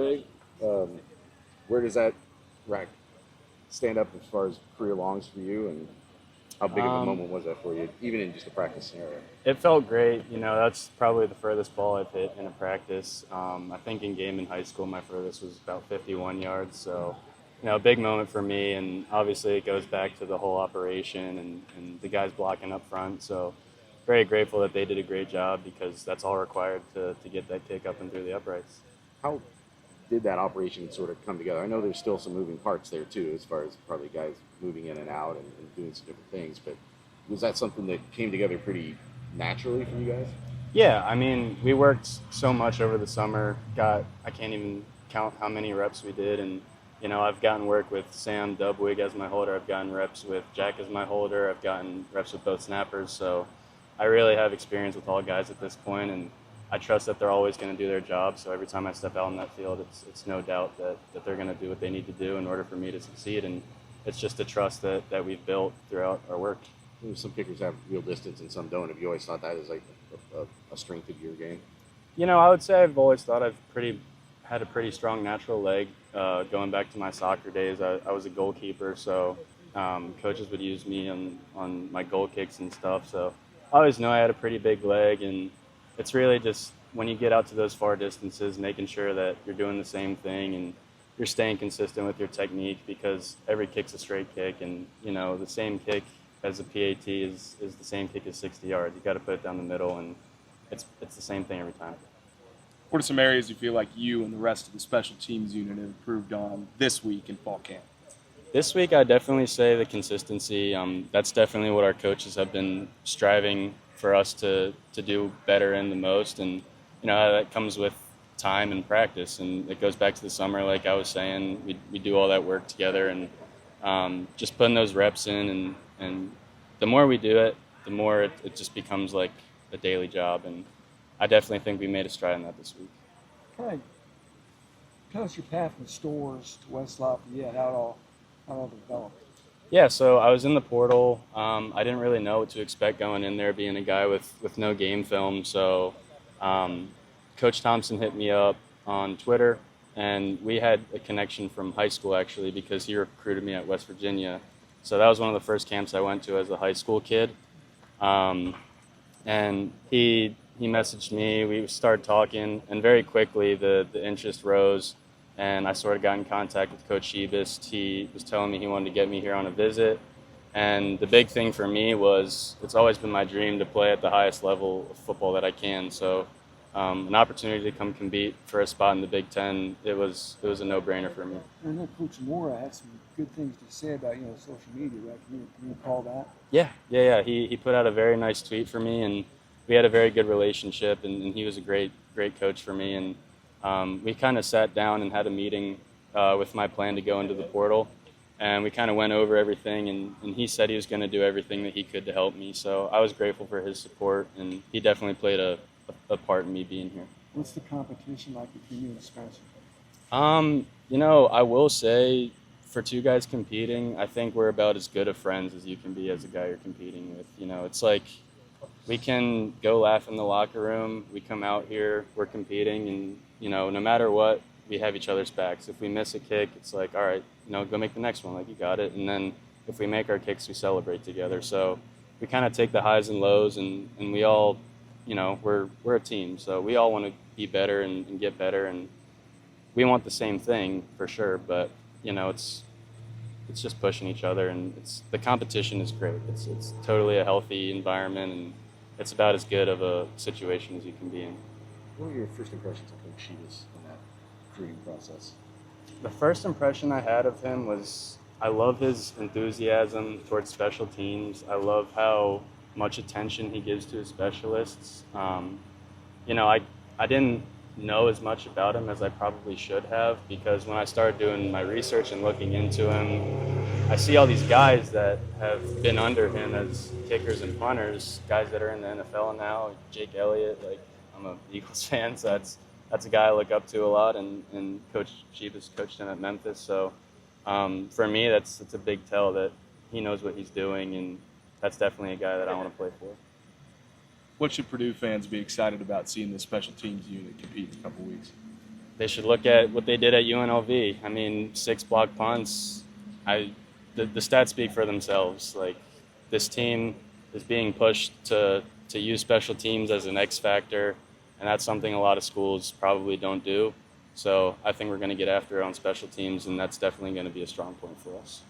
Big. Um, where does that rack stand up as far as career longs for you, and how big of a Um, moment was that for you, even in just a practice scenario? it felt great. That's probably the furthest ball I've hit in a practice. I think in game in high school, my furthest was about 51 yards. So, a big moment for me. And obviously, it goes back to the whole operation and the guys blocking up front. So, very grateful that they did a great job because that's all required to get that kick up and through the uprights. How did that operation sort of come together? I know there's still some moving parts there too, as far as probably guys moving in and out and doing some different things. But was that something that came together pretty naturally for you guys? Yeah, I mean, we worked so much over the summer. I can't even count how many reps we did. And, I've gotten work with Sam Dubwig as my holder. I've gotten reps with Jack as my holder. I've gotten reps with both snappers. So I really have experience with all guys at this point, and I trust that they're always going to do their job. So every time I step out on that field, it's no doubt that they're going to do what they need to do in order for me to succeed. And it's just a trust that we've built throughout our work. Some kickers have real distance and some don't. Have you always thought that is like a strength of your game? I would say I've always thought I've had a pretty strong natural leg. Going back to my soccer days, I was a goalkeeper, so coaches would use me on my goal kicks and stuff. So I always know I had a pretty big leg, and it's really just when you get out to those far distances, making sure that you're doing the same thing and you're staying consistent with your technique because every kick's a straight kick, and the same kick as a PAT is the same kick as 60 yards. You got to put it down the middle, and it's the same thing every time. What are some areas you feel like you and the rest of the special teams unit have improved on this week in fall camp? This week, I definitely say the consistency. That's definitely what our coaches have been striving for us to do better in the most, and that comes with time and practice, and it goes back to the summer. Like I was saying, we do all that work together, and just putting those reps in, and the more we do it, the more it just becomes like a daily job, and I definitely think we made a stride in that this week. Kind of tell us your path from Stores to West Lafayette, how it all developed. Yeah, so I was in the portal. I didn't really know what to expect going in there, being a guy with no game film. So Coach Thompson hit me up on Twitter, and we had a connection from high school actually because he recruited me at West Virginia. So that was one of the first camps I went to as a high school kid. And he messaged me. We started talking, and very quickly the interest rose, and I sort of got in contact with Coach Shebist. He was telling me he wanted to get me here on a visit, and the big thing for me was it's always been my dream to play at the highest level of football that I can. So an opportunity to come compete for a spot in the Big Ten, it was a no-brainer for me. I know Coach Mora had some good things to say about social media, right? Can you recall that? Yeah. He put out a very nice tweet for me, and we had a very good relationship, and he was a great coach for me. And we kind of sat down and had a meeting with my plan to go into the portal, and we kind of went over everything, and he said he was going to do everything that he could to help me. So I was grateful for his support, and he definitely played a part in me being here. What's the competition like between you and Spencer? I will say for two guys competing, I think we're about as good of friends as you can be as a guy you're competing with. It's like we can go laugh in the locker room. We come out here, we're competing, and, no matter what, we have each other's backs. If we miss a kick, it's like, all right, go make the next one. Like, you got it. And then if we make our kicks, we celebrate together. So we kind of take the highs and lows, and we all, we're a team. So we all want to be better and get better. And we want the same thing for sure. But, it's just pushing each other, and the competition is great. It's totally a healthy environment, and it's about as good of a situation as you can be in. What were your first impressions of Coach Shebist in that recruiting process? The first impression I had of him was I love his enthusiasm towards special teams. I love how much attention he gives to his specialists. I didn't know as much about him as I probably should have, because when I started doing my research and looking into him, I see all these guys that have been under him as kickers and punters, guys that are in the NFL now. Jake Elliott, like, I'm a Eagles fan, so that's a guy I look up to a lot, and Coach Shebist coached him at Memphis. So for me, it's a big tell that he knows what he's doing, and that's definitely a guy that I want to play for. What should Purdue fans be excited about seeing the special teams unit compete in a couple weeks? they should look at what they did at UNLV. I mean, 6 block punts. The stats speak for themselves. Like, this team is being pushed to use special teams as an X factor, and that's something a lot of schools probably don't do. So I think we're going to get after it on special teams, and that's definitely going to be a strong point for us.